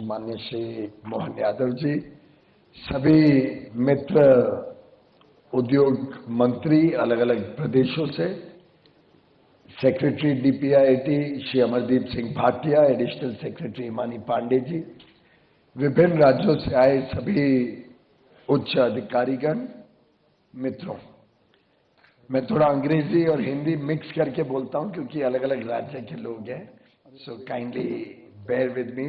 माननीय श्री मोहन यादव जी, सभी मित्र उद्योग मंत्री अलग अलग प्रदेशों से, secretary DPIT Shri Amardeep Singh Bhatia, additional secretary Himani Pande ji, विभिन्न राज्यों से आए सभी उच्च अधिकारीगण, मित्रों, मैं थोड़ा अंग्रेजी और हिंदी मिक्स करके बोलता हूं क्योंकि अलग अलग राज्य के लोग हैं, so kindly bear with me.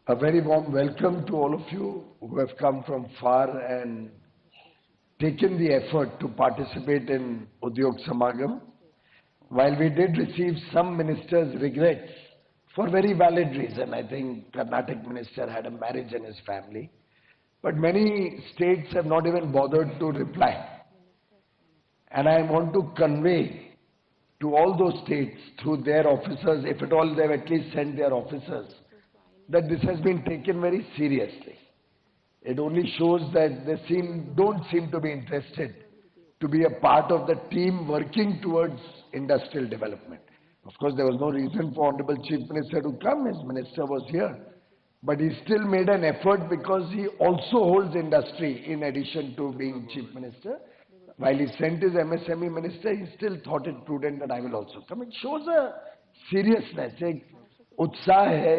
A very warm welcome to all of you who have come from far and taken the effort to participate in Udyog Samagam. While we did receive some ministers' regrets for very valid reason, I think Karnataka minister had a marriage in his family, but many states have not even bothered to reply. And I want to convey to all those states through their officers, if at all they have at least sent their officers, that this has been taken very seriously. It only shows that they don't seem to be interested to be a part of the team working towards industrial development. Of course, there was no reason for Honorable Chief Minister to come. His minister was here. But he still made an effort because he also holds industry in addition to being Chief Minister. While he sent his MSME minister, he still thought it prudent that I will also come. It shows a seriousness, एक उत्साह है,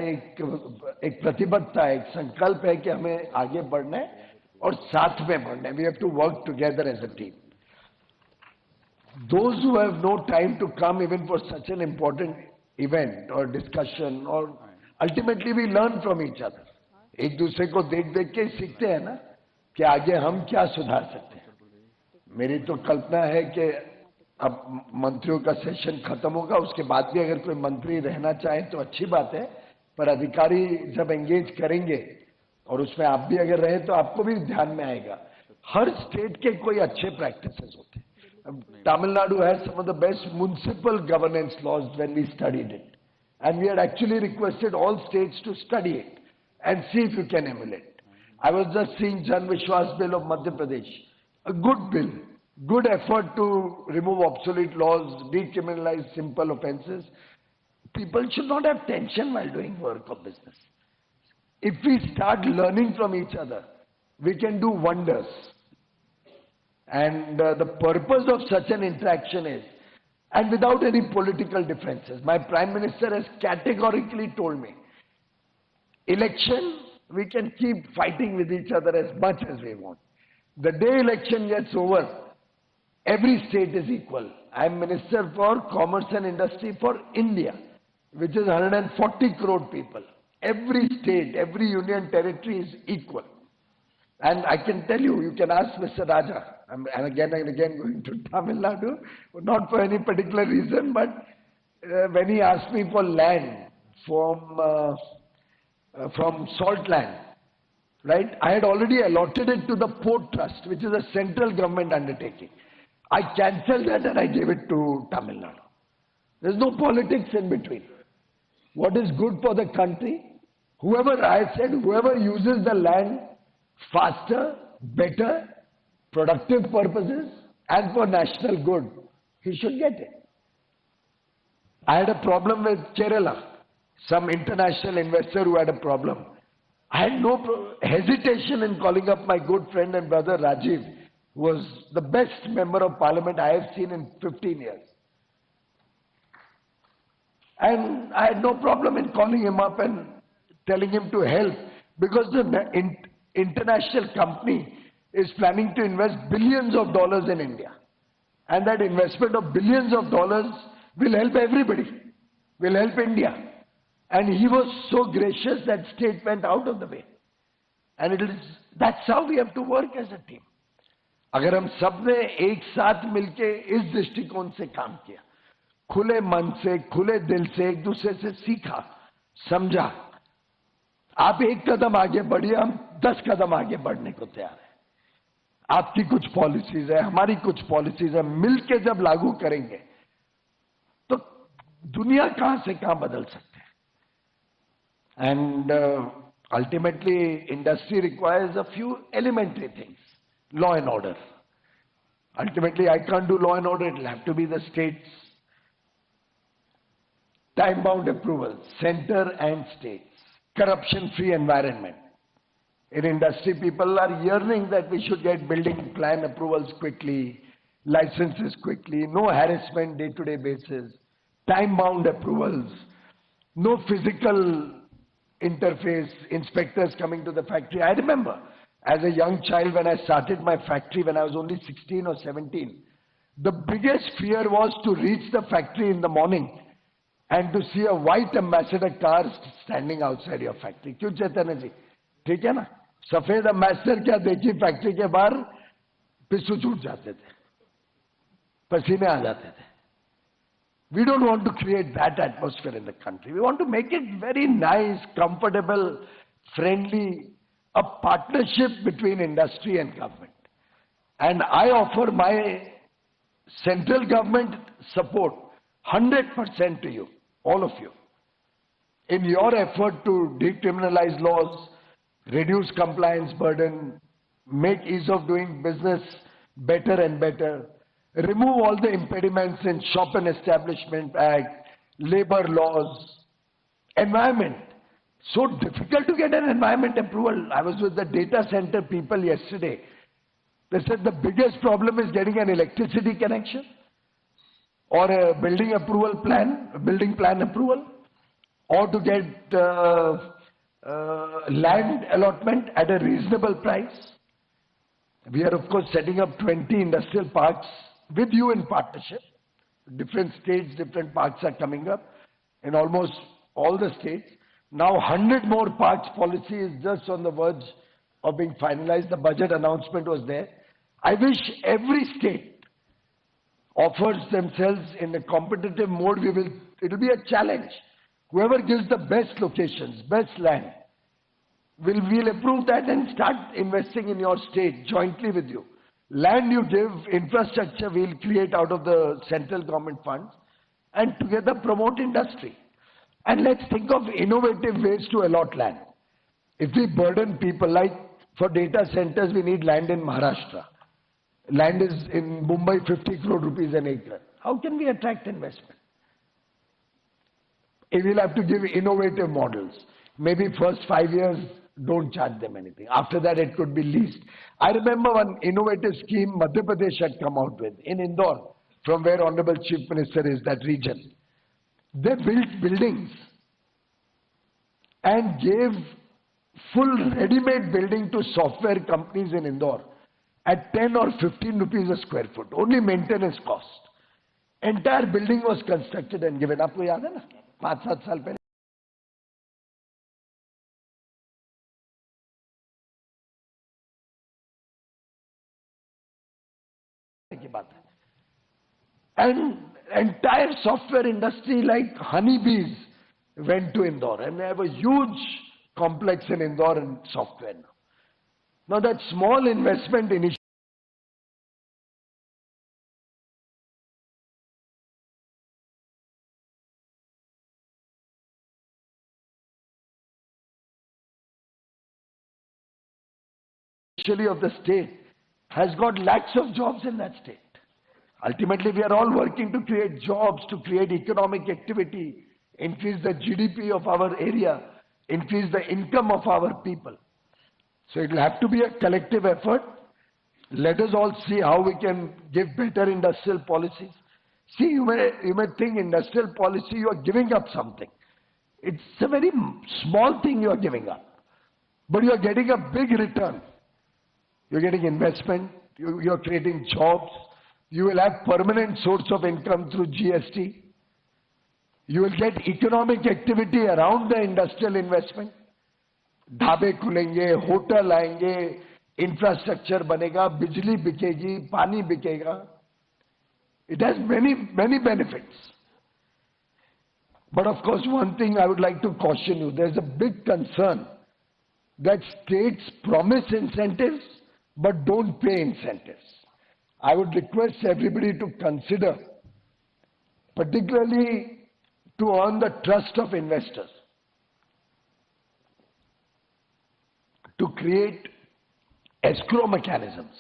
एक प्रतिबद्धता है, एक संकल्प है कि हमें आगे बढ़ना है और साथ में बढ़ना है. We have to work together as a team. Those who have no time to come even for such an important event or discussion, or ultimately we learn from each other. एक दूसरे को देख देख के सीखते हैं ना कि आगे हम क्या सुधार सकते हैं. मेरी तो कल्पना है कि अब मंत्रियों का सेशन खत्म होगा, उसके बाद भी अगर कोई मंत्री रहना चाहे तो अच्छी बात है, पर अधिकारी जब एंगेज करेंगे और उसमें आप भी अगर रहे तो आपको भी ध्यान में आएगा. हर स्टेट के कोई अच्छे प्रैक्टिसेस होते हैं. Tamil Nadu has some of the best municipal governance laws when we studied it, and we had actually requested all states to study it and see if you can emulate. I was just seeing Jan Vishwas bill of Madhya Pradesh, a good bill, good effort to remove obsolete laws, decriminalize simple offences. People should not have tension while doing work of business. If we start learning from each other, we can do wonders. And the purpose of such an interaction is, and without any political differences, my Prime Minister has categorically told me, election, we can keep fighting with each other as much as we want. The day election gets over, every state is equal. I am Minister for Commerce and Industry for India, which is 140 crore people. Every state, every union territory is equal. And I can tell you, you can ask Mr. Raja, and again going to Tamil Nadu, not for any particular reason, but when he asked me for land from salt land, right? I had already allotted it to the Port Trust, which is a central government undertaking. I cancelled that and I gave it to Tamil Nadu. There's no politics in between. What is good for the country? Whoever uses the land faster, better, productive purposes, and for national good, he should get it. I had a problem with Kerala, some international investor who had a problem. I had no hesitation in calling up my good friend and brother Rajiv, who was the best member of parliament I have seen in 15 years. And I had no problem in calling him up and telling him to help, because the international company is planning to invest billions of dollars in India. And that investment of billions of dollars will help everybody, will help India. And he was so gracious that state went out of the way. And that's how we have to work as a team. अगर हम सब ने एक साथ मिलके इस दृष्टिकोण से काम किया, खुले मन से, खुले दिल से एक दूसरे से सीखा, समझा, आप एक कदम आगे बढ़िए, हम 10 कदम आगे बढ़ने को तैयार हैं. आपकी कुछ पॉलिसीज है, हमारी कुछ पॉलिसीज है, मिलके जब लागू करेंगे तो दुनिया कहां से कहां बदल सकते हैं. And ultimately, industry requires a few elementary things. Law and order. Ultimately, I can't do law and order. It will have to be the states. time-bound approvals, center and states, corruption-free environment. In industry, people are yearning that we should get building plan approvals quickly, licenses quickly, no harassment day-to-day basis, time-bound approvals, no physical interface, inspectors coming to the factory. I remember as a young child when I started my factory when I was only 16 or 17, the biggest fear was to reach the factory in the morning and to see a white ambassador car standing outside your factory. क्यों चेतन जी? ठीक है ना? सफेद ambassador क्या देखी factory के बाहर पिस्सू छूट जाते थे, पसीने आ जाते थे. We don't want to create that atmosphere in the country. We want to make it very nice, comfortable, friendly, a partnership between industry and government. And I offer my central government support 100% to you, all of you, in your effort to decriminalize laws, reduce compliance burden, make ease of doing business better and better, remove all the impediments in Shop and Establishment Act, labor laws, environment. So difficult to get an environment approval. I was with the data center people yesterday. They said the biggest problem is getting an electricity connection or a building approval plan, a building plan approval, or to get land allotment at a reasonable price. We are of course setting up 20 industrial parks with you in partnership. Different states, different parks are coming up in almost all the states. Now 100 more parks policy is just on the verge of being finalized. The budget announcement was there. I wish every state offers themselves in a competitive mode. It will be a challenge. Whoever gives the best locations, best land, we'll approve that and start investing in your state jointly with you. Land you give, infrastructure we'll create out of the central government funds and together promote industry. And let's think of innovative ways to allot land. If we burden people, like for data centers we need land in Maharashtra. Land is in Mumbai 50 crore rupees an acre. How can we attract investment? We'll have to give innovative models. Maybe first 5 years don't charge them anything. After that it could be leased. I remember one innovative scheme Madhya Pradesh had come out with in Indore, from where Honorable Chief Minister is, that region. They built buildings and gave full ready-made building to software companies in Indore at 10 or 15 rupees a square foot, only maintenance cost. Entire building was constructed and given. आपको याद है ना? 5-7 साल पहले की बात है. And entire software industry like honeybees went to Indore, and they have a huge complex in Indore in software now. Now that small investment initially of the state has got lakhs of jobs in that state. Ultimately, we are all working to create jobs, to create economic activity, increase the GDP of our area, increase the income of our people. So it will have to be a collective effort. Let us all see how we can give better industrial policies. See, you may think industrial policy, you are giving up something. It's a very small thing you are giving up. But you are getting a big return. You're getting investment, you're creating jobs, you will have permanent source of income through GST. You will get economic activity around the industrial investment. ढाबे खुलेंगे, hotel आएंगे, infrastructure बनेगा, बिजली बिकेगी, पानी बिकेगा. It has many benefits. But of course, one thing I would like to caution you, there's a big concern that states promise incentives but don't pay incentives. I would request everybody to consider, particularly to earn the trust of investors, to create escrow mechanisms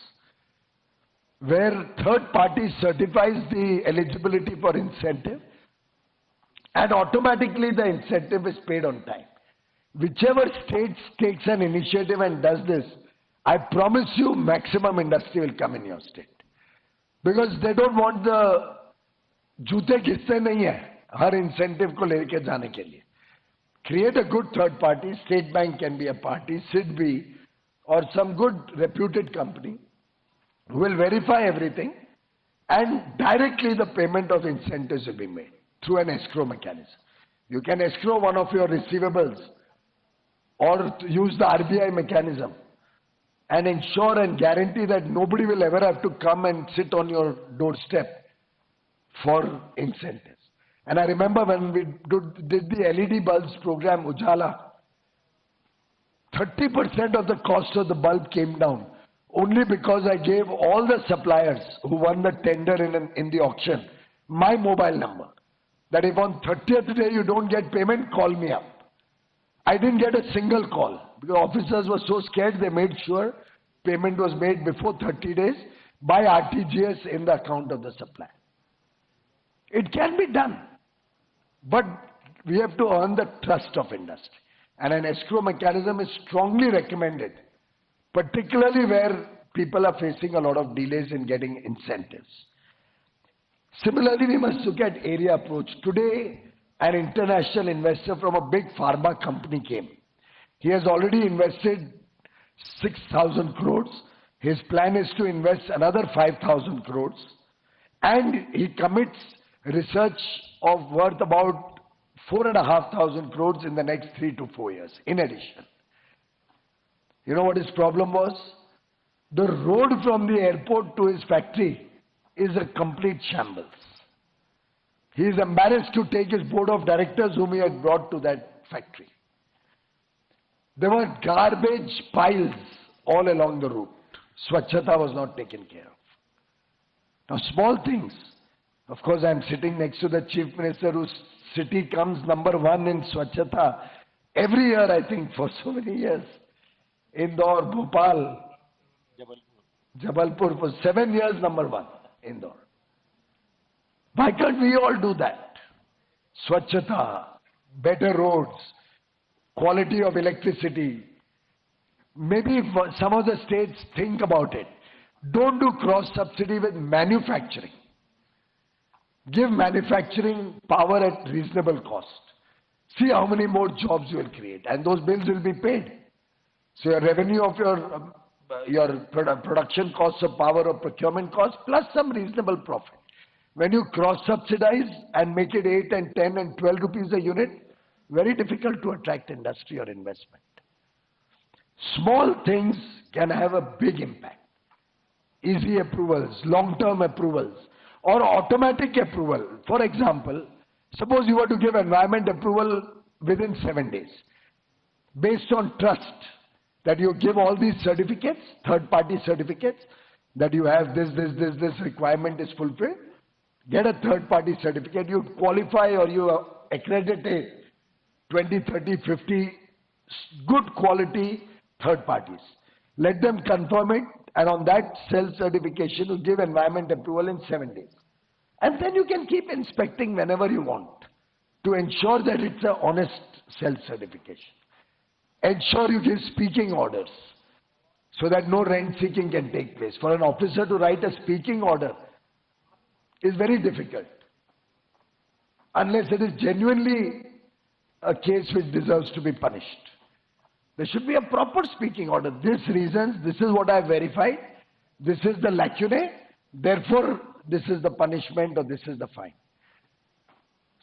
where third party certifies the eligibility for incentive and automatically the incentive is paid on time. Whichever state takes an initiative and does this, I promise you maximum industry will come in your state. Because they don't want the जूते घिसते नहीं है हर incentive को लेके जाने के लिए. Create a good third party, State Bank can be a party, SIDB or some good reputed company who will verify everything and directly the payment of incentives will be made through an escrow mechanism. You can escrow one of your receivables or use the RBI mechanism and ensure and guarantee that nobody will ever have to come and sit on your doorstep for incentives. And I remember when we did the LED bulbs program, Ujala, 30% of the cost of the bulb came down only because I gave all the suppliers who won the tender in the auction my mobile number. That if on 30th day you don't get payment, call me up. I didn't get a single call because officers were so scared they made sure payment was made before 30 days by RTGS in the account of the supplier. It can be done, but we have to earn the trust of industry. And an escrow mechanism is strongly recommended, particularly where people are facing a lot of delays in getting incentives. Similarly, we must look at area approach. Today, an international investor from a big pharma company came. He has already invested 6,000 crores. His plan is to invest another 5,000 crores. And he commits research of worth about 4,500 crores in the next 3 to 4 years, in addition. You know what his problem was? The road from the airport to his factory is a complete shambles. He is embarrassed to take his board of directors whom he had brought to that factory. There were garbage piles all along the route. Swachhata was not taken care of. Now small things. Of course, I am sitting next to the Chief Minister whose city comes number 1 in Swachhata every year, I think, for so many years. Indore, Bhopal, Jabalpur for 7 years number 1, Indore. Why can't we all do that? Swachhata, better roads, quality of electricity. Maybe if some of the states think about it. Don't do cross-subsidy with manufacturing. Give manufacturing power at reasonable cost. See how many more jobs you will create, and those bills will be paid. So your revenue of your production costs of power or procurement costs plus some reasonable profit. When you cross-subsidize and make it 8 and 10 and 12 rupees a unit, very difficult to attract industry or investment. Small things can have a big impact. Easy approvals, long-term approvals, or automatic approval. For example, suppose you were to give environment approval within 7 days, based on trust, that you give all these certificates, third-party certificates, that you have this requirement is fulfilled. Get a third-party certificate, you qualify or you accredit 20, 30, 50 good quality third parties. Let them confirm it, and on that self-certification, you give environment approval in 7 days. And then you can keep inspecting whenever you want to ensure that it's an honest self-certification. Ensure you give speaking orders so that no rent seeking can take place. For an officer to write a speaking order is very difficult unless it is genuinely a case which deserves to be punished. There should be a proper speaking order. This reasons, this is what I have verified, this is the lacunae, therefore this is the punishment or this is the fine.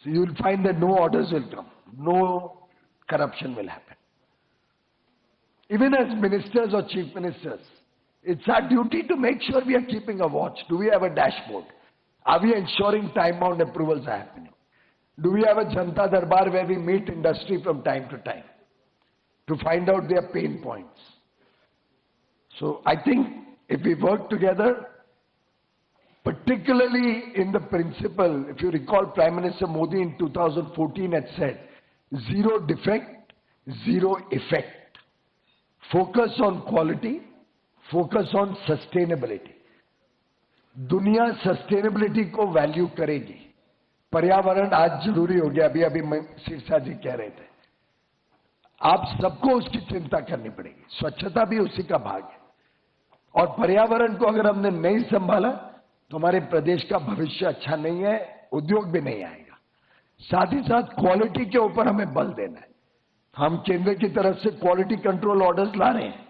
So you will find that no orders will come, no corruption will happen. Even as ministers or chief ministers, it's our duty to make sure we are keeping a watch. Do we have a dashboard? Are we ensuring time-bound approvals are happening? Do we have a Janta Darbar where we meet industry from time to time to find out their pain points? So I think if we work together, particularly in the principle, if you recall, Prime Minister Modi in 2014 had said, zero defect, zero effect. Focus on quality, focus on sustainability. दुनिया sustainability को value करेगी, पर्यावरण आज जरूरी हो गया, अभी अभी सिरसा जी कह रहे थे। आप सबको उसकी चिंता करनी पड़ेगी, स्वच्छता भी उसी का भाग है। और पर्यावरण को अगर हमने नहीं संभाला तो हमारे प्रदेश का भविष्य अच्छा नहीं है, उद्योग भी नहीं आएगा। साथ ही साथ क्वालिटी के ऊपर हमें बल देना है। हम केंद्र की तरफ से क्वालिटी कंट्रोल ऑर्डर्स ला रहे हैं,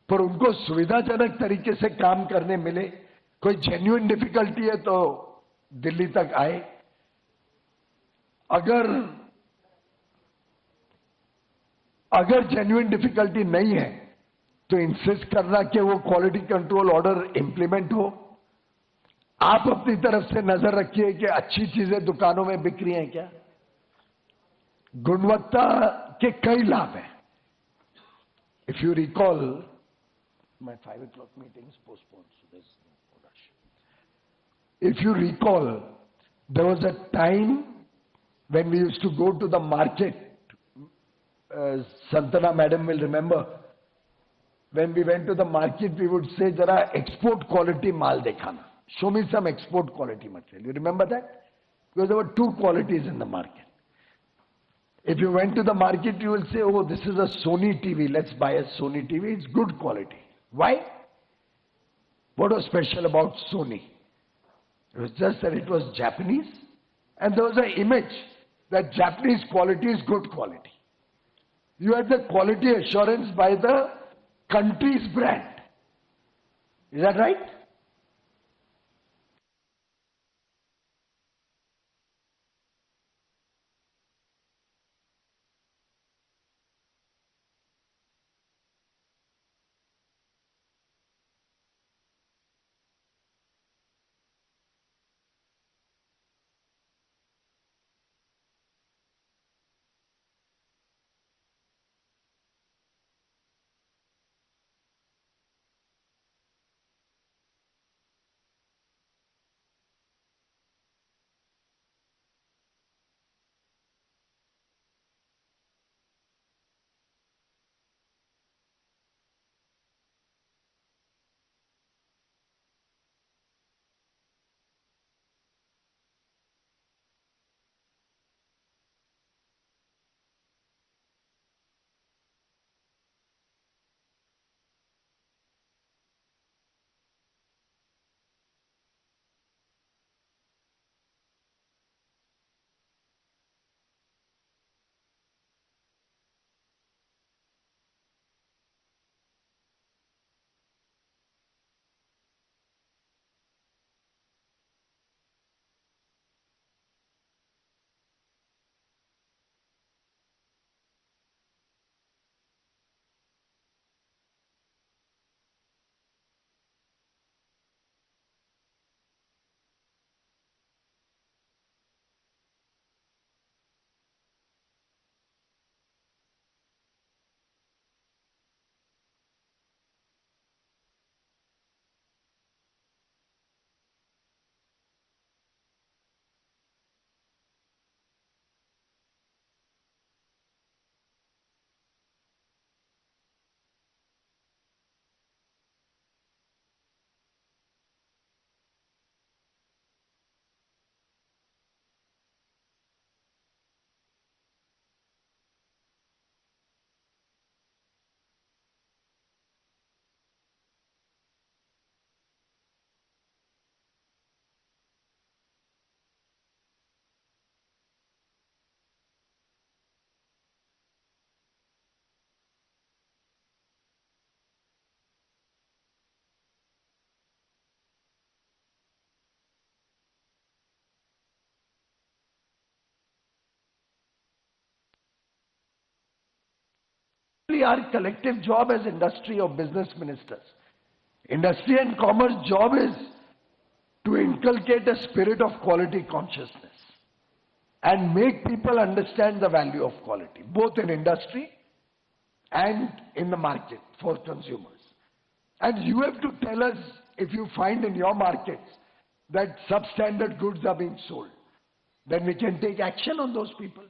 पर उनको सुविधाजनक तरीके से काम करने मिले। कोई जेन्युइन डिफिकल्टी है तो दिल्ली तक आए। अगर जेन्युइन डिफिकल्टी नहीं है तो इंसिस्ट करना कि वो क्वालिटी कंट्रोल ऑर्डर इंप्लीमेंट हो। आप अपनी तरफ से नजर रखिए कि अच्छी चीजें दुकानों में बिक रही हैं क्या। गुणवत्ता के कई लाभ हैं। If you recall, my 5 o'clock meeting is postponed, so there's no rush. If you recall, there was a time when we used to go to the market. Santana madam will remember. When we went to the market, we would say, "Jara export quality maal dekhana. Show me some export quality material." You remember that? Because there were two qualities in the market. If you went to the market, you will say, "Oh, this is a Sony TV. Let's buy a Sony TV. It's good quality." Why? What was special about Sony? It was just that it was Japanese, and there was an image that Japanese quality is good quality. You had the quality assurance by the country's brand. Is that right? Our collective job as industry or business ministers. Industry and commerce job is to inculcate a spirit of quality consciousness and make people understand the value of quality, both in industry and in the market for consumers. And you have to tell us if you find in your markets that substandard goods are being sold. Then we can take action on those people.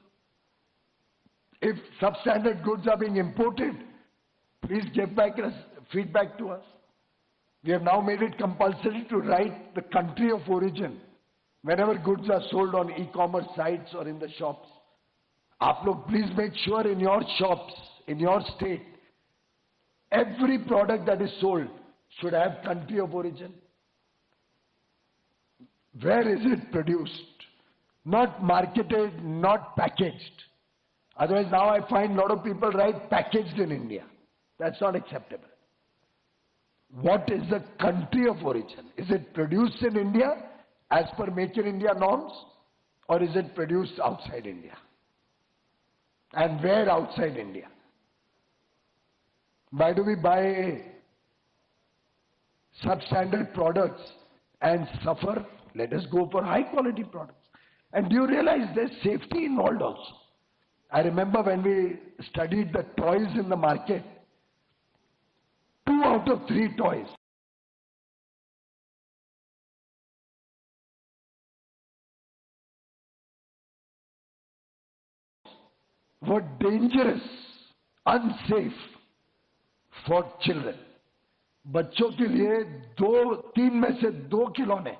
If substandard goods are being imported, please give back feedback to us. We have now made it compulsory to write the country of origin whenever goods are sold on e-commerce sites or in the shops, आप लोग please make sure in your shops, in your state, every product that is sold should have country of origin. Where is it produced? Not marketed, not packaged. Otherwise now I find a lot of people write packaged in India. That's not acceptable. What is the country of origin? Is it produced in India as per Make in India norms, or is it produced outside India? And where outside India? Why do we buy substandard products and suffer? Let us go for high quality products. And do you realize there's safety involved also? I remember when we studied the toys in the market, 2 out of 3 toys were dangerous, unsafe for children. बच्चों के लिए 3 में से 2 खिलौने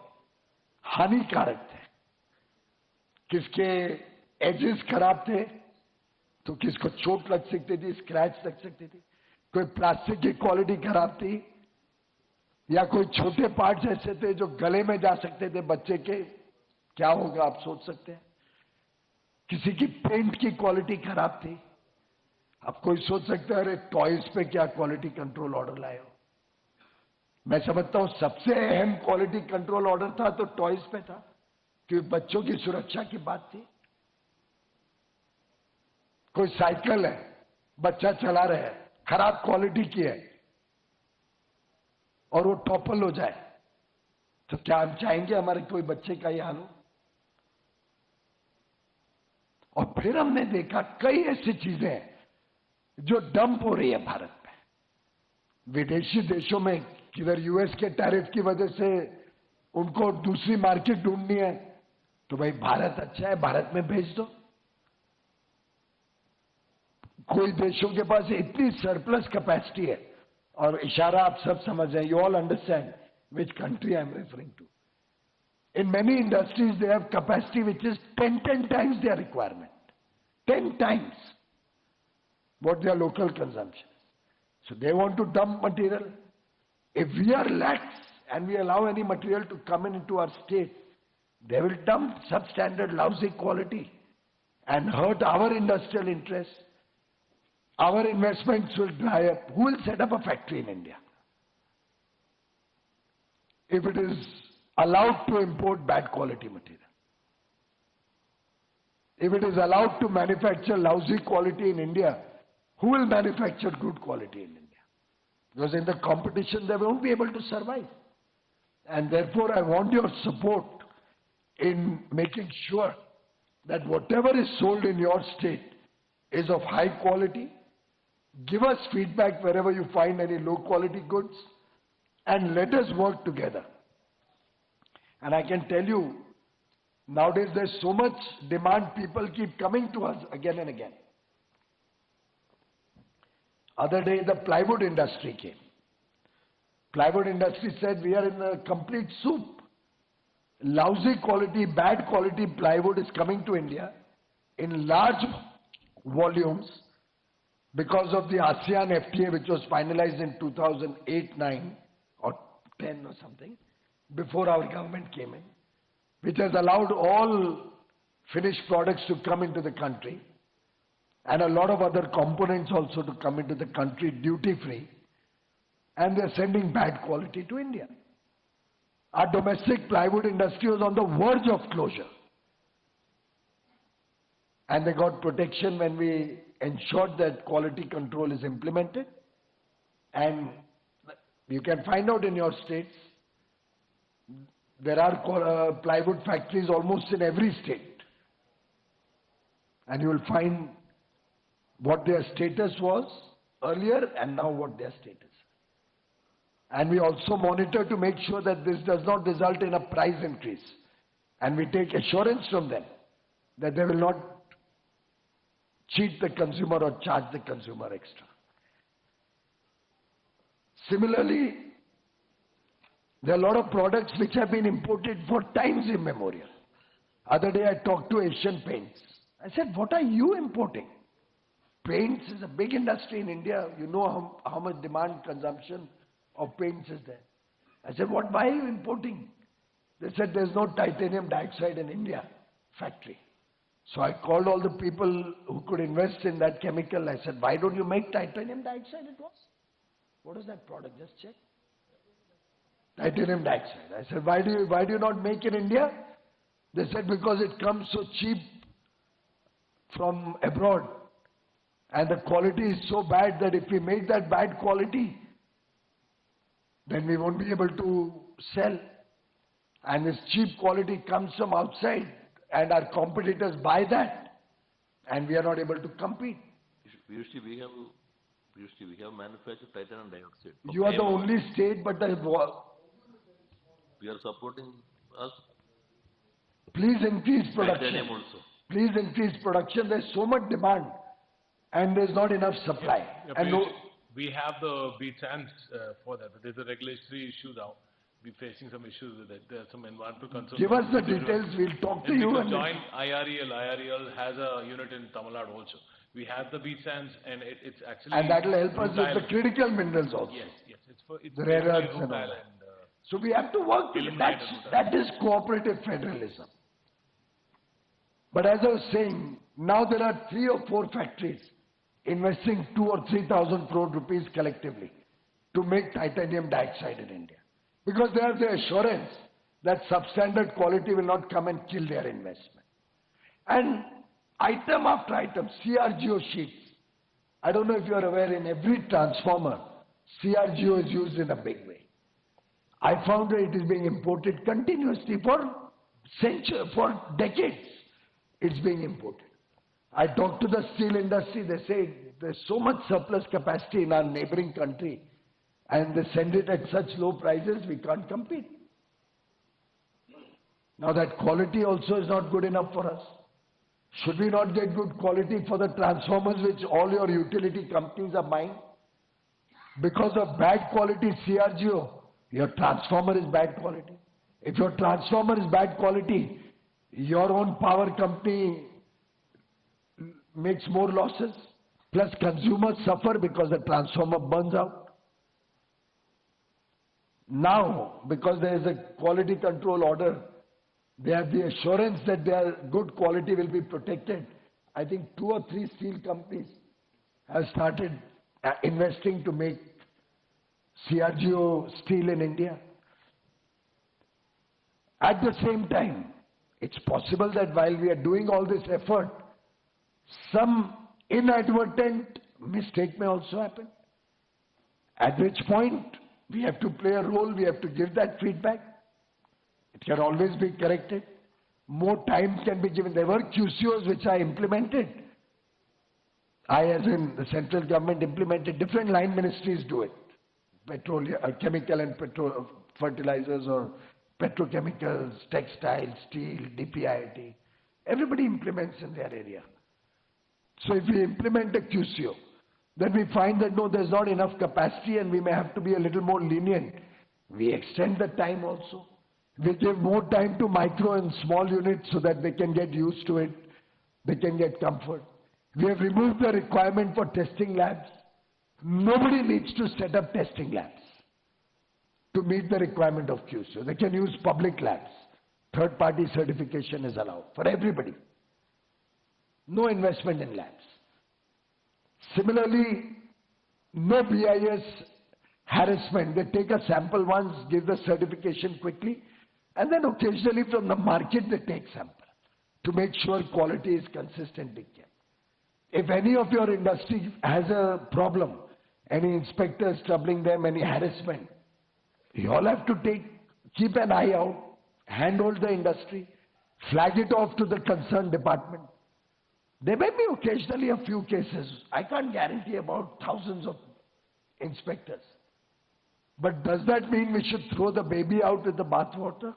हानिकारक थे. किसके edges खराब थे तो किसको चोट लग सकती थी, स्क्रैच लग सकती थी, कोई प्लास्टिक की क्वालिटी खराब थी, या कोई छोटे पार्ट्स ऐसे थे जो गले में जा सकते थे बच्चे के. क्या होगा आप सोच सकते हैं. किसी की पेंट की क्वालिटी खराब थी. अब कोई सोच सकता है अरे टॉयज पे क्या क्वालिटी कंट्रोल ऑर्डर लाए हो. मैं समझता हूं सबसे अहम क्वालिटी कंट्रोल ऑर्डर था तो टॉयज पे था, क्योंकि बच्चों की सुरक्षा की बात थी. कोई साइकिल है, बच्चा चला रहा है, खराब क्वालिटी की है और वो टॉपल हो जाए तो क्या हम चाहेंगे हमारे कोई बच्चे का ये हाल हो. और फिर हमने देखा कई ऐसी चीजें हैं जो डंप हो रही है भारत में. विदेशी देशों में किधर यूएस के टैरिफ की वजह से उनको दूसरी मार्केट ढूंढनी है तो भाई भारत अच्छा है, भारत में भेज दो. कोई देशों के पास इतनी सरप्लस कैपेसिटी है, और इशारा आप सब समझ रहे हैं, you all understand which country I am referring to. In many industries, they have capacity which is 10 times their requirement. 10 times what their local consumption is. So they want to dump material. If we are lax and we allow any material to come into our state, they will dump substandard, lousy quality and hurt our industrial interests. Our investments will dry up. Who will set up a factory in India if it is allowed to import bad quality material? If it is allowed to manufacture lousy quality in India, who will manufacture good quality in India? Because in the competition they won't be able to survive. And therefore I want your support in making sure that whatever is sold in your state is of high quality. Give us feedback wherever you find any low quality goods and let us work together. And I can tell you, nowadays there's so much demand, people keep coming to us again and again. Other day the plywood industry came. Plywood industry said we are in a complete soup. Lousy quality, bad quality plywood is coming to India in large volumes because of the ASEAN FTA which was finalized in 2008-9 or 10 or something, before our government came in, which has allowed all finished products to come into the country and a lot of other components also to come into the country duty free, and they're sending bad quality to India. Our domestic plywood industry was on the verge of closure, and they got protection when we ensured that quality control is implemented. And you can find out in your states, there are plywood factories almost in every state, and you will find what their status was earlier and now what their status is. And we also monitor to make sure that this does not result in a price increase, and we take assurance from them that they will not cheat the consumer or charge the consumer extra. Similarly, there are a lot of products which have been imported for times immemorial. Other day I talked to Asian Paints. I said, what are you importing? Paints is a big industry in India. You know how much demand consumption of paints is there. I said, why are you importing? They said, there's no titanium dioxide in India factory. So I called all the people who could invest in that chemical. I said, why don't you make titanium dioxide? It was. What is that product? Just check. Titanium dioxide. I said, why do you not make in India? They said, because it comes so cheap from abroad. And the quality is so bad that if we make that bad quality, then we won't be able to sell. And this cheap quality comes from outside and our competitors buy that and we are not able to compete. Piyush, we have manufactured titanium dioxide. You are the only state, but we are supporting us. Please increase production. Titanium also. Please increase production. There's so much demand and there's not enough supply. Yeah, and we have the beat sands for that, but there's a regulatory issue now. We're facing some issues with it. There's some environmental concerns. Give us the details. We'll talk to you. And join IREL. IREL has a unit in Tamil Nadu also. We have the beat sands, and it's actually. And that will help us with the critical minerals also. Yes. It's the rare earths and all that. So we have to work. That is cooperative federalism. But as I was saying, now there are 3 or 4 factories investing 2,000 or 3,000 crore rupees collectively to make titanium dioxide in India. Because they have the assurance that substandard quality will not come and kill their investment. And item after item, CRGO sheets. I don't know if you are aware, in every transformer, CRGO is used in a big way. I found that it is being imported continuously for decades. It's being imported. I talked to the steel industry, they say there's so much surplus capacity in our neighboring country and they send it at such low prices, we can't compete. Now that quality also is not good enough for us. Should we not get good quality for the transformers which all your utility companies are buying? Because of bad quality CRGO, your transformer is bad quality. If your transformer is bad quality, your own power company makes more losses, plus consumers suffer because the transformer burns out. Now, because there is a quality control order, they have the assurance that their good quality will be protected. I think 2 or 3 steel companies have started investing to make CRGO steel in India. At the same time, it's possible that while we are doing all this effort, some inadvertent mistake may also happen. At which point, we have to play a role, we have to give that feedback. It can always be corrected. More time can be given. There were QCOs which I implemented. I, as in the central government, implemented. Different line ministries do it. Petroleum, chemical and fertilizers or petrochemicals, textiles, steel, DPIIT. Everybody implements in their area. So if we implement a QCO, then we find that no, there's not enough capacity and we may have to be a little more lenient. We extend the time also. We give more time to micro and small units so that they can get used to it, they can get comfort. We have removed the requirement for testing labs. Nobody needs to set up testing labs to meet the requirement of QCO. They can use public labs. Third-party certification is allowed for everybody. No investment in labs. Similarly, no BIS harassment. They take a sample once, give the certification quickly, and then occasionally from the market they take sample to make sure quality is consistently kept. If any of your industry has a problem, any inspectors troubling them, any harassment, you all have to keep an eye out, handhold the industry, flag it off to the concerned department. There may be occasionally a few cases. I can't guarantee about thousands of inspectors. But does that mean we should throw the baby out with the bathwater?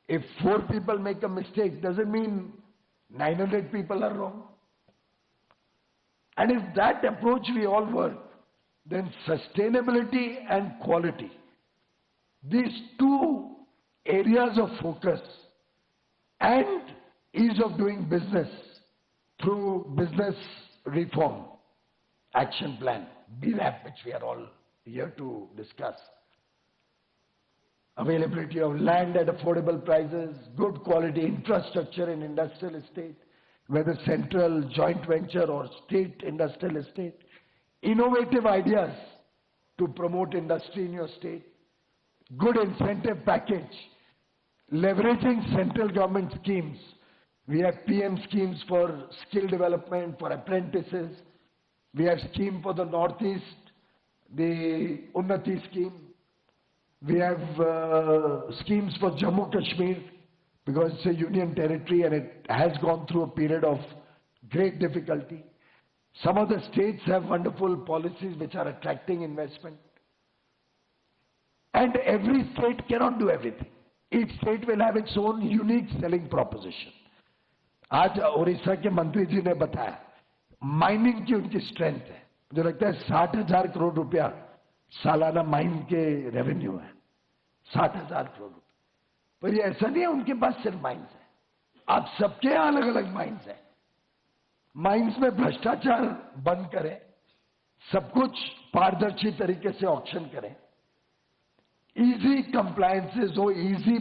If 4 people make a mistake, does it mean 900 people are wrong? And if that approach we all work, then sustainability and quality, these 2 areas of focus and ease of doing business through business reform action plan, BRAP, which we are all here to discuss. Availability of land at affordable prices, good quality infrastructure in industrial estate, whether central, joint venture or state industrial estate, innovative ideas to promote industry in your state, good incentive package, leveraging central government schemes. We have PM schemes for skill development, for apprentices. We have scheme for the Northeast, the Unnati scheme. We have schemes for Jammu Kashmir because it's a union territory and it has gone through a period of great difficulty. Some of the states have wonderful policies which are attracting investment. And every state cannot do everything. Each state will have its own unique selling proposition. आज ओडिशा के मंत्री जी ने बताया mining की उनकी strength है, मुझे लगता है 60,000 करोड़ रुपया सालाना माइन के रेवेन्यू है, 60,000 करोड़ रुपया। पर ये ऐसा नहीं है उनके पास सिर्फ माइन्स है, आप सबके अलग अलग माइन्स है। माइन्स में भ्रष्टाचार बंद करें, सब कुछ पारदर्शी तरीके से ऑक्शन करें, इजी कंप्लायंसेस हो, इजी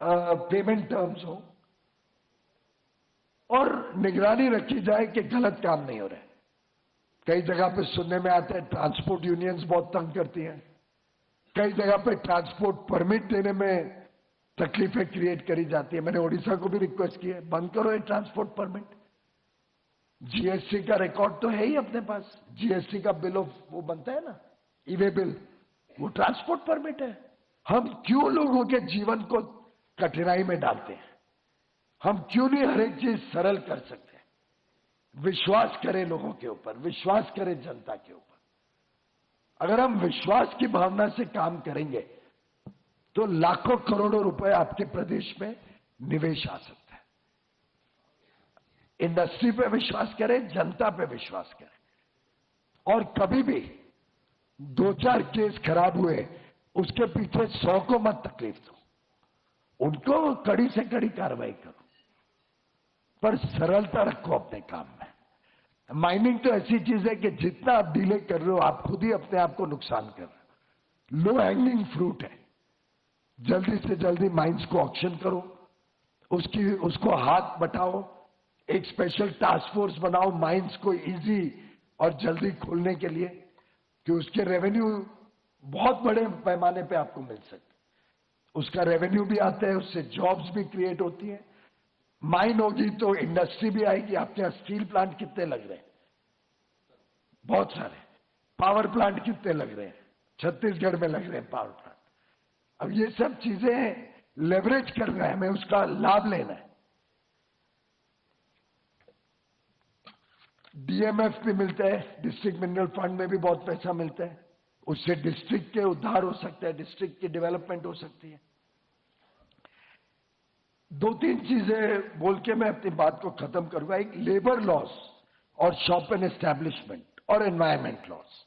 पेमेंट टर्म्स हो और निगरानी रखी जाए कि गलत काम नहीं हो रहे। कई जगह पे सुनने में आता है ट्रांसपोर्ट यूनियंस बहुत तंग करती हैं, कई जगह पे ट्रांसपोर्ट परमिट देने में तकलीफें क्रिएट करी जाती है। मैंने ओडिशा को भी रिक्वेस्ट की है, बंद करो ये ट्रांसपोर्ट परमिट। जीएसटी का रिकॉर्ड तो है ही अपने पास, जीएसटी का बिल ऑफ वो बनता है ना, ई वे बिल, वो ट्रांसपोर्ट परमिट है। हम क्यों लोगों के जीवन को कठिनाई में डालते हैं? हम क्यों नहीं हर एक चीज सरल कर सकते? विश्वास करें लोगों के ऊपर, विश्वास करें जनता के ऊपर। अगर हम विश्वास की भावना से काम करेंगे तो लाखों करोड़ों रुपए आपके प्रदेश में निवेश आ सकता है। इंडस्ट्री पे विश्वास करें, जनता पे विश्वास करें और कभी भी 2-4 केस खराब हुए उसके पीछे 100 को मत तकलीफ दो, उनको कड़ी से कड़ी कार्रवाई करो, पर सरलता रखो अपने काम में। माइनिंग तो ऐसी चीज है कि जितना आप डिले कर रहे हो आप खुद ही अपने आप को नुकसान कर रहे हो। लो हैंगिंग फ्रूट है, जल्दी से जल्दी माइंस को ऑक्शन करो, उसको हाथ बटाओ, एक स्पेशल टास्क फोर्स बनाओ माइंस को इजी और जल्दी खोलने के लिए कि उसके रेवेन्यू बहुत बड़े पैमाने पे आपको मिल सके। उसका रेवेन्यू भी आता है, उससे जॉब्स भी क्रिएट होती है। माइन होगी तो इंडस्ट्री भी आएगी। आपके यहाँ स्टील प्लांट कितने लग रहे हैं? बहुत सारे। पावर प्लांट कितने लग रहे हैं? छत्तीसगढ़ में लग रहे हैं पावर प्लांट। अब ये सब चीजें लेवरेज करना है, हमें उसका लाभ लेना है। डीएमएफ भी मिलता है, डिस्ट्रिक्ट मिनरल फंड में भी बहुत पैसा मिलता है, उससे डिस्ट्रिक्ट के उद्धार हो सकता है, डिस्ट्रिक्ट की डेवलपमेंट हो सकती है। 2-3 चीजें बोल के मैं अपनी बात को खत्म करूंगा। एक लेबर लॉस और शॉप एंड एस्टैब्लिशमेंट और एनवायरमेंट लॉस,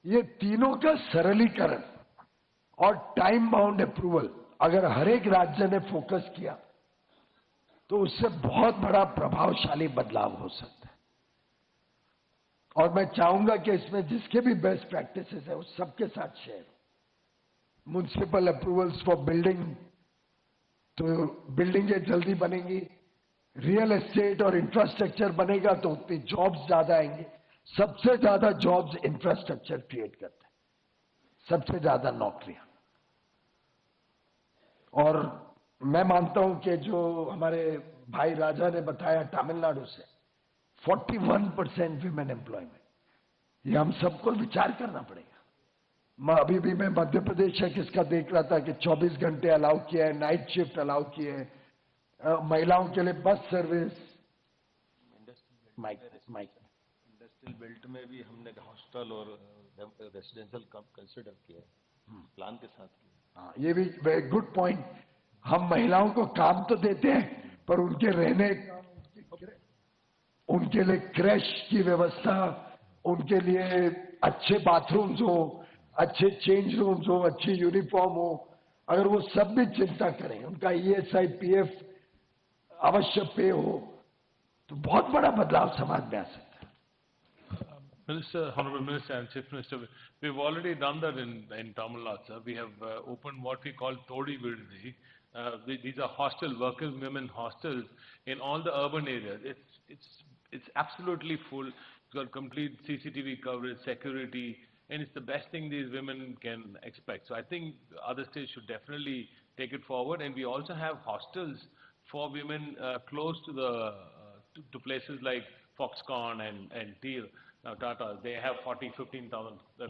ये तीनों का सरलीकरण और टाइम बाउंड अप्रूवल अगर हर एक राज्य ने फोकस किया तो उससे बहुत बड़ा प्रभावशाली बदलाव हो सकता है। और मैं चाहूंगा कि इसमें जिसके भी बेस्ट प्रैक्टिसेस है उस सबके साथ share. Municipal approvals for building, तो बिल्डिंगें जल्दी बनेंगी, रियल एस्टेट और इंफ्रास्ट्रक्चर बनेगा तो उतनी जॉब्स ज्यादा आएंगे। सबसे ज्यादा जॉब्स इंफ्रास्ट्रक्चर क्रिएट करते हैं, सबसे ज्यादा नौकरियां। और मैं मानता हूं कि जो हमारे भाई राजा ने बताया तमिलनाडु से 41% विमेन एम्प्लॉयमेंट, ये हम सबको विचार करना पड़ेगा। अभी भी मैं मध्य प्रदेश है किसका देख रहा था कि 24 घंटे अलाउ किया है, नाइट शिफ्ट अलाउ किए है, महिलाओं के लिए बस सर्विस। इंडस्ट्रियल बेल्ट में भी हमने हॉस्टल और रेसिडेंशियल कंसिडर किया है, प्लान के साथ किया। हाँ, ये भी वेरी गुड पॉइंट। हम महिलाओं को काम तो देते हैं पर उनके रहने, उनके लिए क्रैश की व्यवस्था, उनके लिए अच्छे बाथरूम्स हो, अच्छे चेंज रूम्स हो, अच्छी यूनिफॉर्म हो, अगर वो सब भी चिंता करें, उनका ईएसआई पीएफ अवश्य पे हो तो बहुत बड़ा बदलाव समाज में आ सकता है. Minister, Honorable Minister and Chief Minister, we've already done that in Tamil Nadu, sir. We have opened what we call Todi Virdi. These are hostel, workers, women hostels in all the urban areas. It's absolutely full. It's got complete CCTV coverage, security, and it's the best thing these women can expect. So I think other states should definitely take it forward. And we also have hostels for women close to the to places like Foxconn and Teal. Now Tata, they have 15,000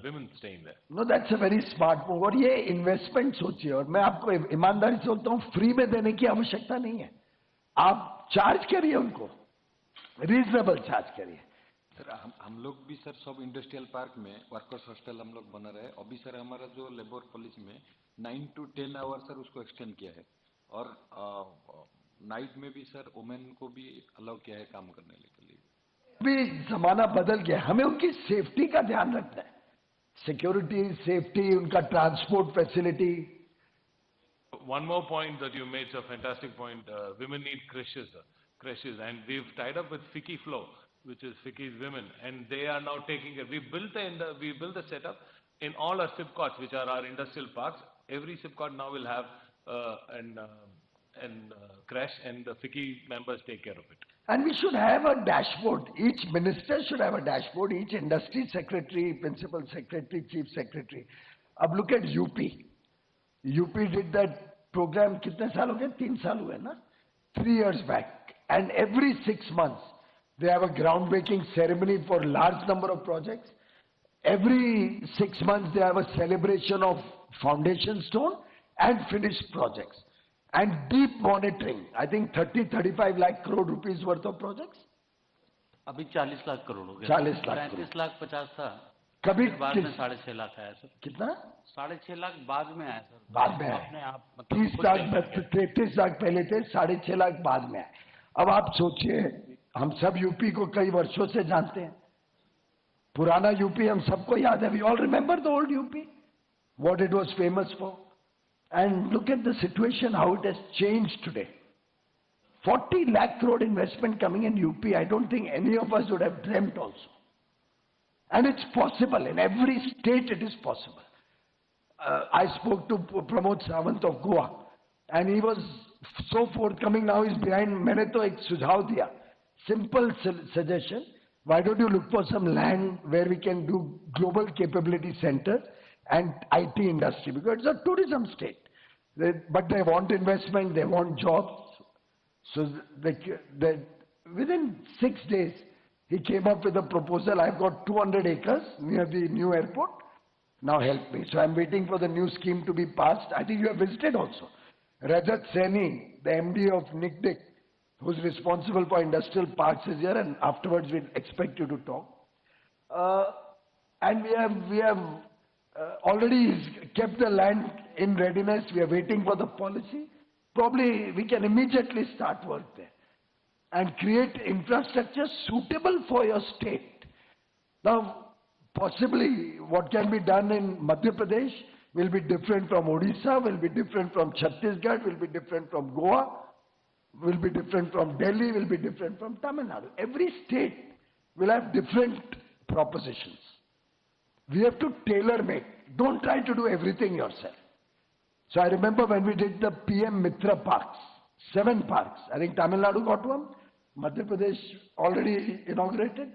women staying there. No, that's a very smart move. और ये investment सोचिए, और मैं आपको ईमानदारी से बोलता हूँ, फ्री में देने की आवश्यकता नहीं है. आप चार्ज करिए उनको, रीजनेबल चार्ज करिए. सर हम लोग भी सर सब इंडस्ट्रियल पार्क में वर्कर्स हॉस्टल हम लोग बना रहे हैं. अभी सर हमारा जो लेबर पॉलिसी में 9 to 10 आवर सर उसको एक्सटेंड किया है, और नाइट में भी सर वुमेन को भी अलाउ किया है काम करने के लिए. भी जमाना बदल गया, हमें उनकी सेफ्टी का ध्यान रखना है. सिक्योरिटी, सेफ्टी, उनका transport facility. One more point that you made, a fantastic point. Women need creches, and we've tied up with Fiki Flow, which is Fiki's women, and they are now taking it. We built the setup in all our SIPCOTs, which are our industrial parks. Every SIPCOT now will have creche, and the Fiki members take care of it. And we should have a dashboard. Each minister should have a dashboard. Each industry secretary, principal secretary, chief secretary. अब look at UP. UP did that program. कितने साल हो गए? 3 साल हुए ना? 3 years back. And every 6 months, they have a groundbreaking ceremony for a large number of projects. Every 6 months, they have a celebration of foundation stone and finished projects. And deep monitoring. I think 30-35 lakh crore rupees worth of projects. अभी 40 लाख करोड़ हो गया. 40 लाख 35 लाख 50 था. कभी बाद में 6.5 लाख आया sir. कितना? 6.5 लाख बाद में आया सर. बाद में अपने आप 30 लाख 33 लाख पहले थे, 6.5 लाख बाद में आए. अब आप सोचिए, हम सब यूपी को कई वर्षों से जानते हैं. पुराना यूपी हम सबको याद है. We all remember the old UP, what it was famous for. And look at the situation, how it has changed today. 40 lakh crore investment coming in UP, I don't think any of us would have dreamt also. And it's possible, in every state it is possible. I spoke to Pramod Sawant of Goa, and he was so forthcoming. Now he's behind. मैंने तो एक सुझाव दिया, simple suggestion. Why don't you look for some land where we can do global capability center and IT industry, because it's a tourism state. But they want investment, they want jobs. So within 6 days, he came up with a proposal. I've got 200 acres near the new airport. Now help me. So I'm waiting for the new scheme to be passed. I think you have visited also. Rajat Saini, the MD of NICDIC, who's responsible for industrial parks, is here, and afterwards we'll expect you to talk. And we have already kept the land in readiness. We are waiting for the policy. Probably we can immediately start work there and create infrastructure suitable for your state. Now, possibly what can be done in Madhya Pradesh will be different from Odisha, will be different from Chhattisgarh, will be different from Goa, will be different from Delhi, will be different from Tamil Nadu. Every state will have different propositions. We have to tailor-make. Don't try to do everything yourself. So I remember when we did the PM Mitra parks, 7 parks. I think Tamil Nadu got one. Madhya Pradesh already inaugurated.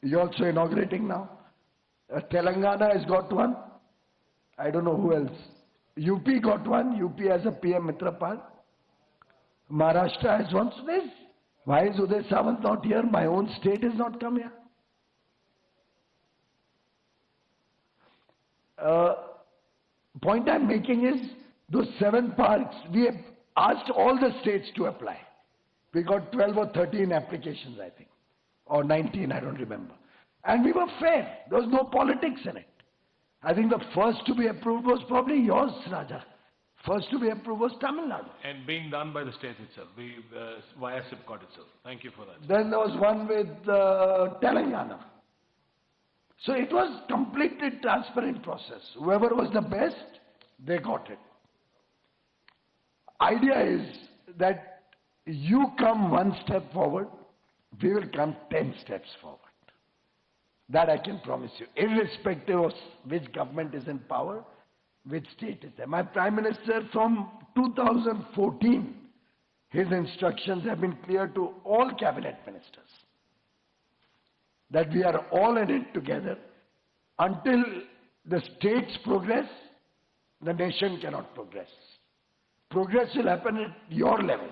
You're also inaugurating now. Telangana has got one. I don't know who else. UP got one. UP has a PM Mitra park. Maharashtra has one. So why is Uday Sawant not here? My own state has not come here. Point I'm making is, those 7 parks, we have asked all the states to apply. We got 12 or 13 applications, I think, or 19, I don't remember. And we were fair. There was no politics in it. I think the first to be approved was probably yours, Raja. First to be approved was Tamil Nadu. And being done by the state itself, via SIPCOT itself. Thank you for that. Then there was one with Telangana. So it was completely transparent process. Whoever was the best, they got it. Idea is that you come one step forward, we will come 10 steps forward. That I can promise you, irrespective of which government is in power, which state is there. My Prime Minister from 2014, his instructions have been clear to all cabinet ministers that we are all in it together. Until the states progress, the nation cannot progress. Progress will happen at your level.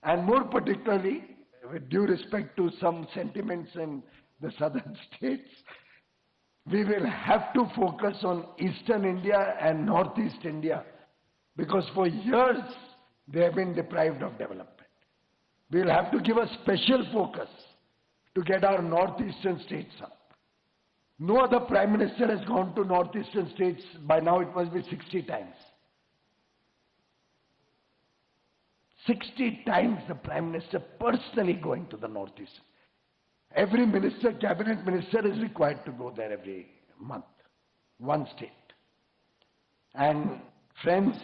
And more particularly, with due respect to some sentiments in the southern states, we will have to focus on Eastern India and Northeast India, because for years they have been deprived of development. We will have to give a special focus to get our northeastern states up. No other Prime Minister has gone to northeastern states, by now it must be 60 times. 60 times the Prime Minister personally going to the northeast. Every minister, cabinet minister is required to go there every month, one state. And friends,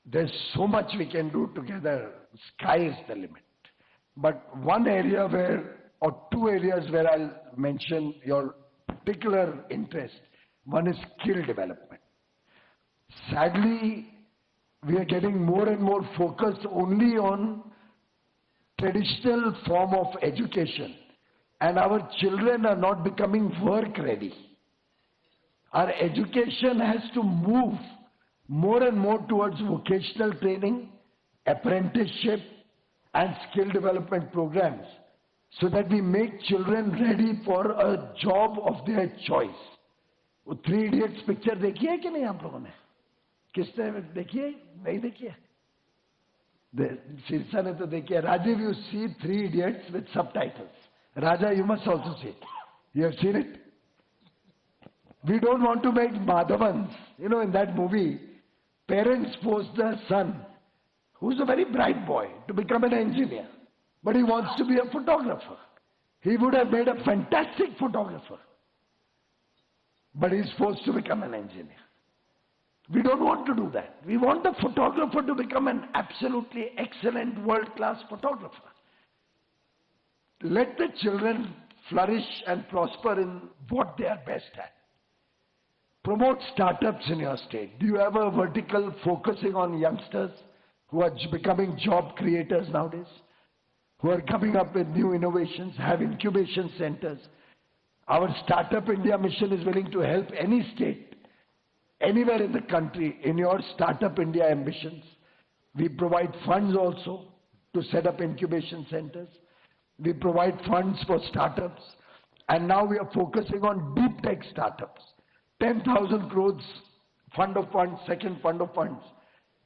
there's so much we can do together, sky is the limit. But one area where, or two areas where I'll mention your particular interest, one is skill development. Sadly, we are getting more and more focused only on traditional form of education, and our children are not becoming work ready. Our education has to move more and more towards vocational training, apprenticeship and skill development programs, so that we make children ready for a job of their choice. वो three idiots picture देखी है कि नहीं आप लोगों ने? किसने देखी है? नहीं देखी है? शीर्षा ने तो देखी है. Rajiv, you see Three Idiots with subtitles. Raja, you must also see it. You have seen it? We don't want to make Madhavans. You know, in that movie, parents force their son, who's a very bright boy, to become an engineer. But he wants to be a photographer. He would have made a fantastic photographer. But he's forced to become an engineer. We don't want to do that. We want the photographer to become an absolutely excellent world-class photographer. Let the children flourish and prosper in what they are best at. Promote startups in your state. Do you have a vertical focusing on youngsters who are becoming job creators nowadays? Who are coming up with new innovations, have incubation centers. Our Startup India mission is willing to help any state, anywhere in the country, in your Startup India ambitions. We provide funds also to set up incubation centers. We provide funds for startups. And now we are focusing on deep tech startups. 10,000 crores fund of funds, second fund of funds,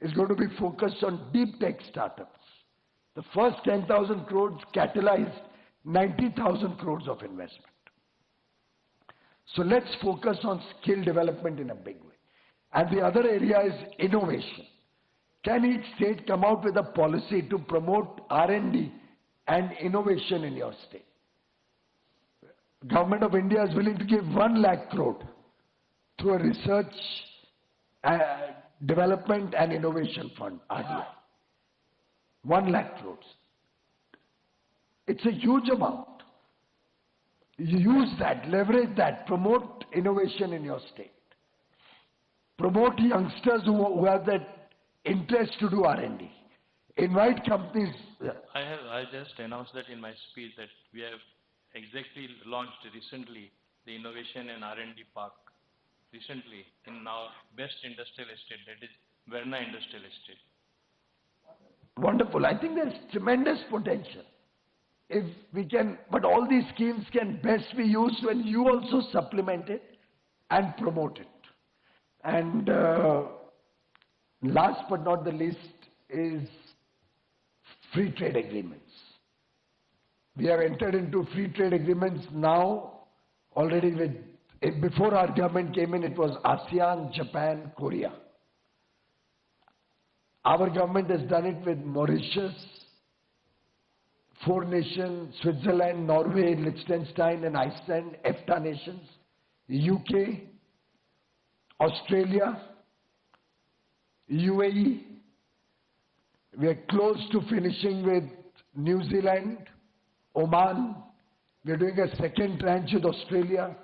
is going to be focused on deep tech startups. The first 10,000 crores catalyzed 90,000 crores of investment. So let's focus on skill development in a big way. And the other area is innovation. Can each state come out with a policy to promote R&D and innovation in your state? Government of India is willing to give 1 lakh crore through a research, development and innovation fund, RDI. 1 lakh crores. It's a huge amount. You use that, leverage that, promote innovation in your state. Promote youngsters who have that interest to do R&D. Invite companies. I just announced that in my speech that we have exactly launched recently the Innovation and R&D Park recently in our best industrial estate, that is Verna Industrial Estate. Wonderful. I think there's tremendous potential. If we can, but all these schemes can best be used when you also supplement it and promote it. And last but not the least is free trade agreements. We have entered into free trade agreements now already with, before our government came in, it was ASEAN, Japan, Korea. Our government has done it with Mauritius, 4 nations, Switzerland, Norway, Liechtenstein and Iceland, EFTA nations, UK, Australia, UAE. We are close to finishing with New Zealand, Oman. We are doing a second tranche with Australia.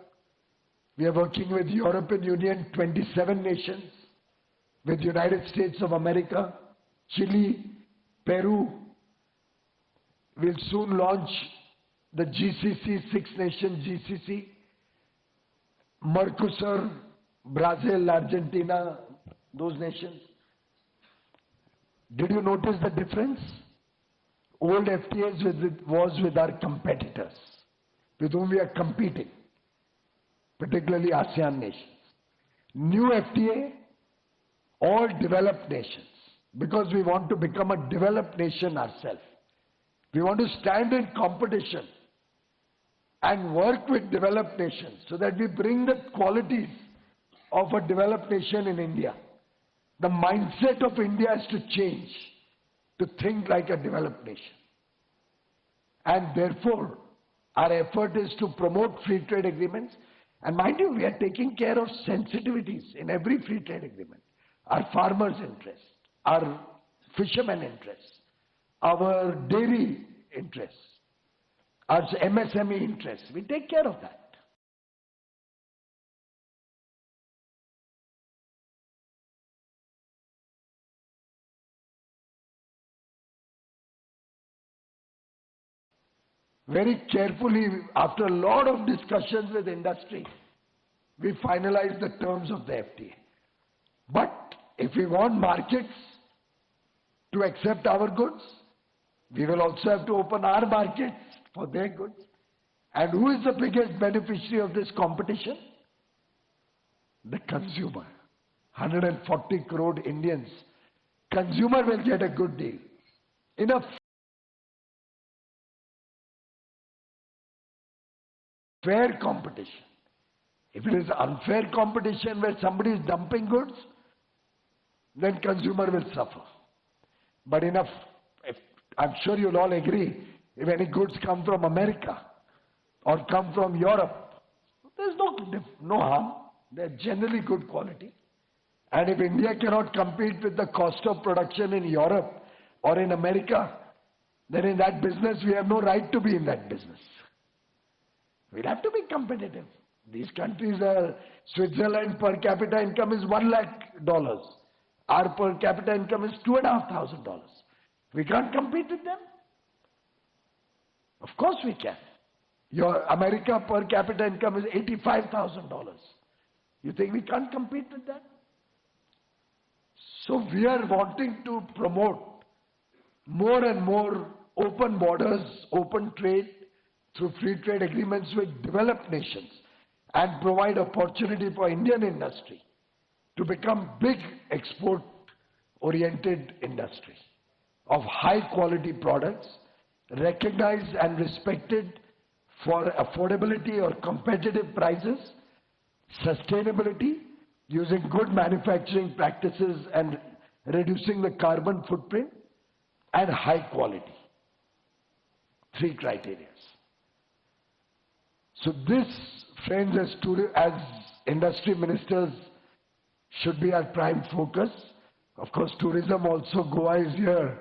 We are working with European Union, 27 nations, with United States of America, Chile, Peru. We'll soon launch the GCC, six-nation GCC, Mercosur, Brazil, Argentina, those nations. Did you notice the difference? Old FTAs was with our competitors, with whom we are competing, particularly ASEAN nations. New FTA, all developed nations, because we want to become a developed nation ourselves. We want to stand in competition and work with developed nations so that we bring the qualities of a developed nation in India. The mindset of India has to change to think like a developed nation. And therefore, our effort is to promote free trade agreements. And mind you, we are taking care of sensitivities in every free trade agreement. Our farmers' interests, our fishermen' interests, our dairy interests, our MSME interests. We take care of that. Very carefully, after a lot of discussions with industry, we finalized the terms of the FTA. But if we want markets to accept our goods, we will also have to open our markets for their goods. And who is the biggest beneficiary of this competition? The consumer. 140 crore Indians. Consumer will get a good deal. In a fair competition. If it is unfair competition where somebody is dumping goods, then consumer will suffer. But I'm sure you'll all agree, if any goods come from America or come from Europe, there's no harm. They're generally good quality. And if India cannot compete with the cost of production in Europe or in America, then in that business we have no right to be in that business. We'll have to be competitive. These countries are, Switzerland per capita income is $1 lakh. Our per capita income is $2,500. We can't compete with them. Of course we can. Your America per capita income is $85,000. You think we can't compete with that? So we are wanting to promote more and more open borders, open trade through free trade agreements with developed nations and provide opportunity for Indian industry to become big export-oriented industry of high-quality products, recognized and respected for affordability or competitive prices, sustainability, using good manufacturing practices and reducing the carbon footprint, and high quality. 3 criteria. So this, friends, as industry ministers, should be our prime focus. Of course, tourism also, Goa is here.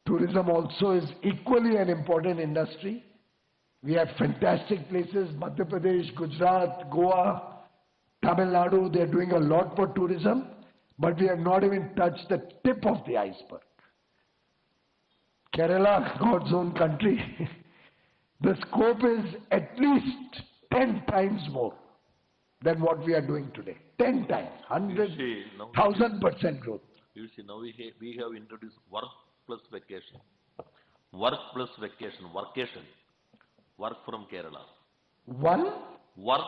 Tourism also is equally an important industry. We have fantastic places, Madhya Pradesh, Gujarat, Goa, Tamil Nadu, they are doing a lot for tourism, but we have not even touched the tip of the iceberg. Kerala, God's own country, the scope is at least 10 times more than what we are doing today. 10 times, 100,000% growth. You see, now we have introduced work plus vacation. Work plus vacation, workation. Work from Kerala. Work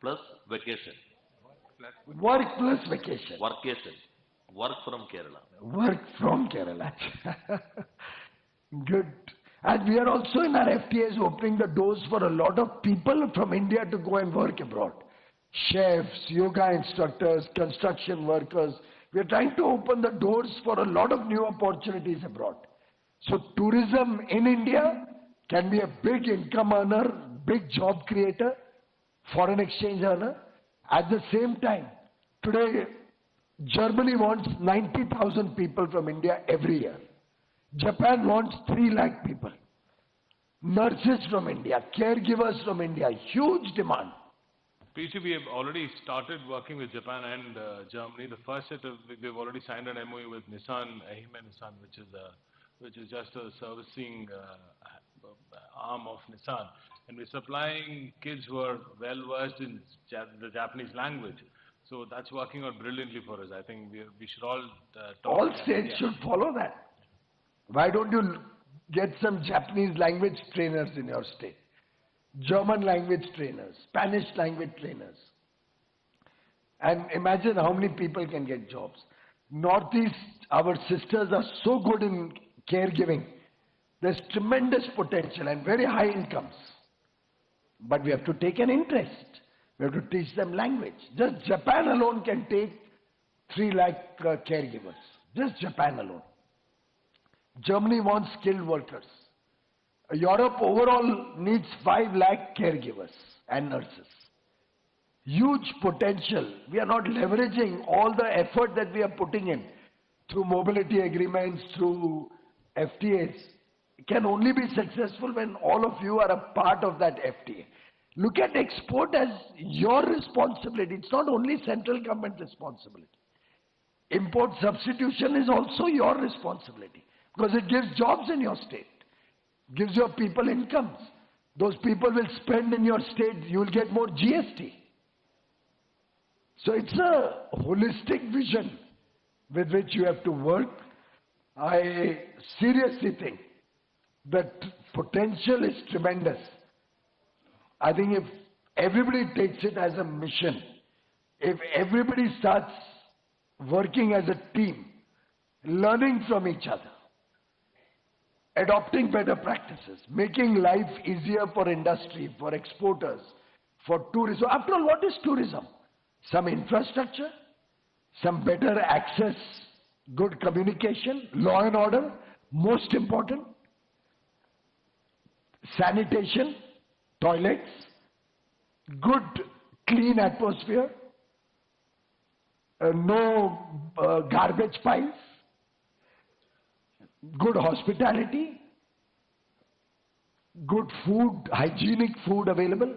plus vacation. Work plus vacation. Workation. Work from Kerala. Work from Kerala. Good. And we are also in our FTAs opening the doors for a lot of people from India to go and work abroad. Chefs, yoga instructors, construction workers. We are trying to open the doors for a lot of new opportunities abroad. So tourism in India can be a big income earner, big job creator, foreign exchange earner. At the same time, today Germany wants 90,000 people from India every year. Japan wants 3 lakh people. Nurses from India, caregivers from India, huge demand. Piyush, we have already started working with Japan and Germany. The first set of, we've already signed an MOU with Nissan, Ehime Nissan, which is just a servicing arm of Nissan. And we're supplying kids who are well versed in the Japanese language. So that's working out brilliantly for us. I think we should all talk. All states should follow that. Why don't you get some Japanese language trainers in your state? German language trainers, Spanish language trainers. And imagine how many people can get jobs. Northeast, our sisters are so good in caregiving. There's tremendous potential and very high incomes. But we have to take an interest. We have to teach them language. Just Japan alone can take 3 lakh caregivers. Just Japan alone. Germany wants skilled workers. Europe overall needs 5 lakh caregivers and nurses. Huge potential. We are not leveraging all the effort that we are putting in through mobility agreements, through FTAs. It can only be successful when all of you are a part of that FTA. Look at export as your responsibility. It's not only central government responsibility. Import substitution is also your responsibility because it gives jobs in your state. Gives your people incomes. Those people will spend in your state, you will get more GST. So it's a holistic vision with which you have to work. I seriously think that potential is tremendous. I think if everybody takes it as a mission, if everybody starts working as a team, learning from each other, adopting better practices, making life easier for industry, for exporters, for tourism. After all, what is tourism? Some infrastructure, some better access, good communication, law and order, most important, sanitation, toilets, good clean atmosphere, no garbage piles, good hospitality, good food, hygienic food available.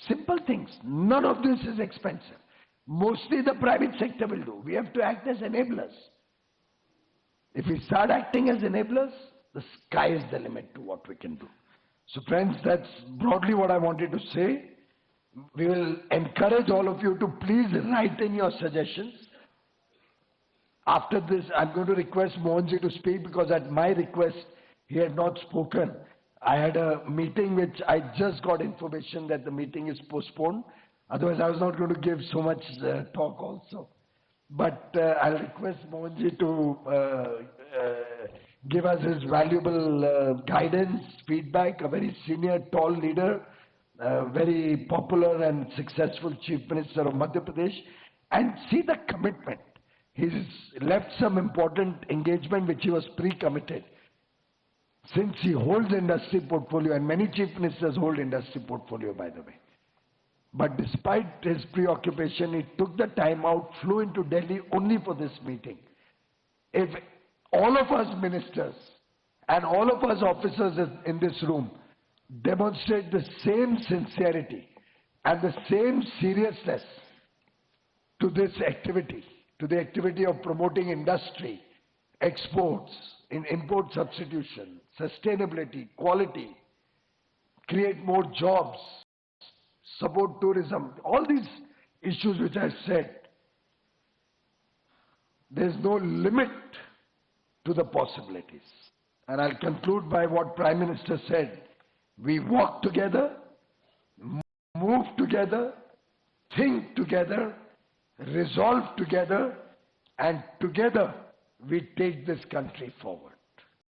Simple things. None of this is expensive. Mostly the private sector will do. We have to act as enablers. If we start acting as enablers, the sky is the limit to what we can do. So friends, that's broadly what I wanted to say. We will encourage all of you to please write in your suggestions. After this, I'm going to request Mohanji to speak because at my request, he had not spoken. I had a meeting which I just got information that the meeting is postponed. Otherwise, I was not going to give so much talk also. But I'll request Mohanji to give us his valuable guidance, feedback, a very senior, tall leader, very popular and successful Chief Minister of Madhya Pradesh, and see the commitment. He's left some important engagement which he was pre-committed. Since he holds industry portfolio, and many chief ministers hold industry portfolio, by the way. But despite his preoccupation, he took the time out, flew into Delhi only for this meeting. If all of us ministers and all of us officers in this room demonstrate the same sincerity and the same seriousness to this activity, to the activity of promoting industry, exports, in import substitution, sustainability, quality, create more jobs, support tourism, all these issues which I said, there's no limit to the possibilities. And I'll conclude by what Prime Minister said. We walk together, move together, think together, resolve together, and together we take this country forward.